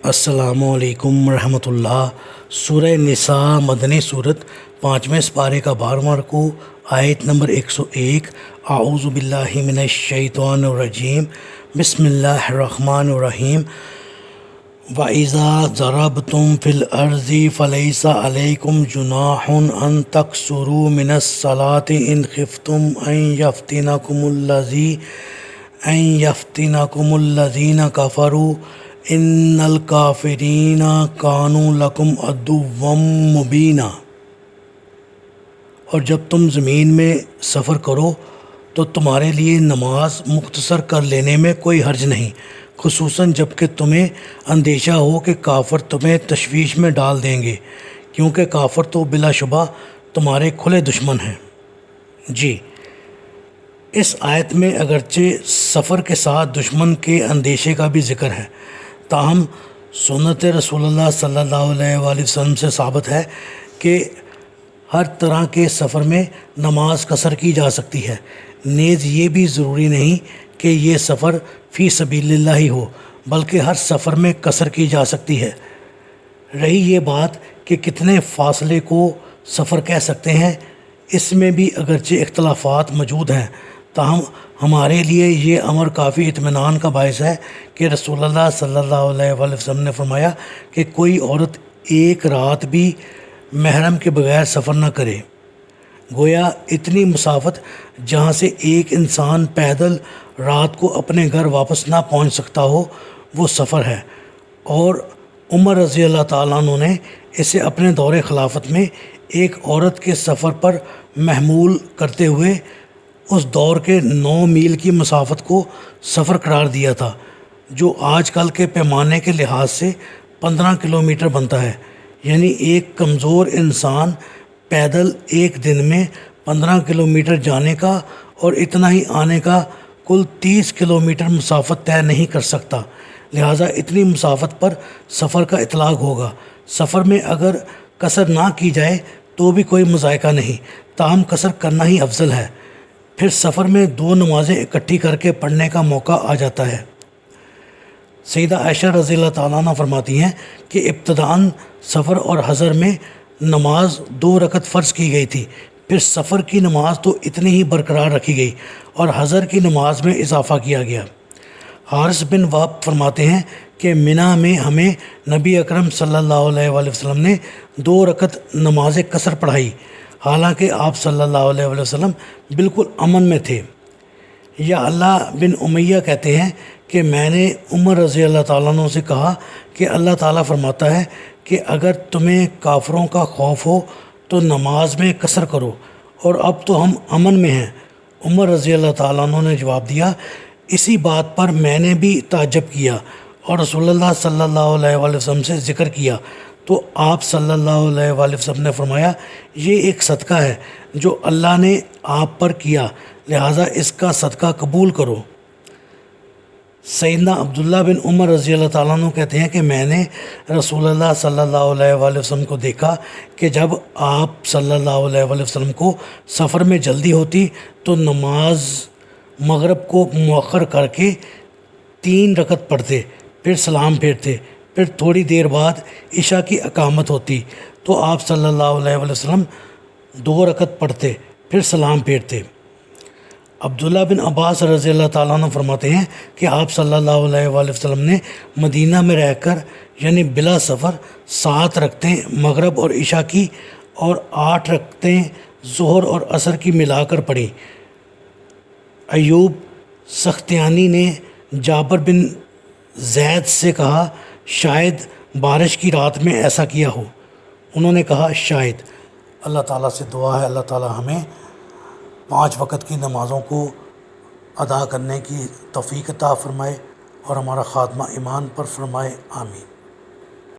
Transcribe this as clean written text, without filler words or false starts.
السلام علیکم ورحمۃ اللہ۔ سورہ نساء مدنی صورت 5ویں سپارے کا 12واں رکوع، آیت نمبر 101۔ اعوذ باللہ من الشیطان الرجیم، بسم اللہ الرحمن الرحیم۔ وَإِذَا ضَرَبْتُمْ فِي الْأَرْضِ فَلَيْسَ عَلَيْكُمْ جُنَاحٌ أَن تَقْصُرُوا مِنَ الصَّلَاةِ إِنْ خِفْتُمْ أَن يَفْتِنَكُمُ الَّذِينَ كَفَرُوا إِنَّ الْكَافِرِينَ كَانُوا لَكُمْ عَدُوًّا مُبِينًا۔ اور جب تم زمین میں سفر کرو تو تمہارے لیے نماز مختصر کر لینے میں کوئی حرج نہیں، خصوصاً جب کہ تمہیں اندیشہ ہو کہ کافر تمہیں تشویش میں ڈال دیں گے، کیونکہ کافر تو بلا شبہ تمہارے کھلے دشمن ہیں۔ جی، اس آیت میں اگرچہ سفر کے ساتھ دشمن کے اندیشے کا بھی ذکر ہے، تاہم سنت رسول اللہ صلی اللہ علیہ وآلہ وسلم سے ثابت ہے کہ ہر طرح کے سفر میں نماز قصر کی جا سکتی ہے۔ نیز یہ بھی ضروری نہیں کہ یہ سفر فی سبیل اللہ ہی ہو، بلکہ ہر سفر میں قصر کی جا سکتی ہے۔ رہی یہ بات کہ کتنے فاصلے کو سفر کہہ سکتے ہیں، اس میں بھی اگرچہ اختلافات موجود ہیں، تاہم ہمارے لیے یہ امر کافی اطمینان کا باعث ہے کہ رسول اللہ صلی اللہ علیہ وآلہ وسلم نے فرمایا کہ کوئی عورت ایک رات بھی محرم کے بغیر سفر نہ کرے۔ گویا اتنی مسافت جہاں سے ایک انسان پیدل رات کو اپنے گھر واپس نہ پہنچ سکتا ہو، وہ سفر ہے، اور عمر رضی اللہ تعالیٰ عنہ نے اسے اپنے دور خلافت میں ایک عورت کے سفر پر محمول کرتے ہوئے اس دور کے 9 میل کی مسافت کو سفر قرار دیا تھا، جو آج کل کے پیمانے کے لحاظ سے 15 کلومیٹر بنتا ہے۔ یعنی ایک کمزور انسان پیدل ایک دن میں 15 کلومیٹر جانے کا اور اتنا ہی آنے کا کل 30 کلومیٹر مسافت طے نہیں کر سکتا، لہٰذا اتنی مسافت پر سفر کا اطلاق ہوگا۔ سفر میں اگر قصر نہ کی جائے تو بھی کوئی مذائقہ نہیں، تاہم قصر کرنا ہی افضل ہے۔ پھر سفر میں 2 نمازیں اکٹھی کر کے پڑھنے کا موقع آ جاتا ہے۔ سیدہ عائشہ رضی اللہ تعالیٰ عنہ فرماتی ہیں کہ ابتداً سفر اور حضر میں نماز 2 رکعت فرض کی گئی تھی، پھر سفر کی نماز تو اتنی ہی برقرار رکھی گئی اور حضر کی نماز میں اضافہ کیا گیا۔ حارث بن وہب فرماتے ہیں کہ منی میں ہمیں نبی اکرم صلی اللہ علیہ وآلہ وسلم نے 2 رکعت نماز قصر پڑھائی، حالانکہ آپ صلی اللہ علیہ وآلہ وسلم بالکل امن میں تھے۔ یا اللہ بن امیہ کہتے ہیں کہ میں نے عمر رضی اللہ تعالیٰ عنہ سے کہا کہ اللہ تعالیٰ فرماتا ہے کہ اگر تمہیں کافروں کا خوف ہو تو نماز میں قصر کرو، اور اب تو ہم امن میں ہیں۔ عمر رضی اللہ تعالیٰ عنہ نے جواب دیا، اسی بات پر میں نے بھی تعجب کیا اور رسول اللہ صلی اللہ علیہ وآلہ وسلم سے ذکر کیا، تو آپ صلی اللہ علیہ وآلہ وسلم نے فرمایا، یہ ایک صدقہ ہے جو اللہ نے آپ پر کیا، لہٰذا اس کا صدقہ قبول کرو۔ سیدنا عبداللہ بن عمر رضی اللہ تعالیٰ عنہ کہتے ہیں کہ میں نے رسول اللہ صلی اللہ علیہ وآلہ وسلم کو دیکھا کہ جب آپ صلی اللہ علیہ وآلہ وسلم کو سفر میں جلدی ہوتی تو نماز مغرب کو مؤخر کر کے 3 رکعت پڑھتے، پھر سلام پھیرتے، پھر تھوڑی دیر بعد عشاء کی اقامت ہوتی تو آپ صلی اللہ علیہ وآلہ وسلم 2 رکعت پڑھتے، پھر سلام پھیرتے۔ عبداللہ بن عباس رضی اللہ تعالیٰ عنہ فرماتے ہیں کہ آپ صلی اللہ علیہ وآلہ وسلم نے مدینہ میں رہ کر یعنی بلا سفر 7 رکعتیں مغرب اور عشاء کی اور 8 رکعتیں ظہر اور عصر کی ملا کر پڑھی۔ ایوب سختیانی نے جابر بن زید سے کہا شاید بارش کی رات میں ایسا کیا ہو، انہوں نے کہا شاید۔ اللہ تعالیٰ سے دعا ہے اللہ تعالیٰ ہمیں 5 وقت کی نمازوں کو ادا کرنے کی توفیق عطا فرمائے اور ہمارا خاتمہ ایمان پر فرمائے، آمین۔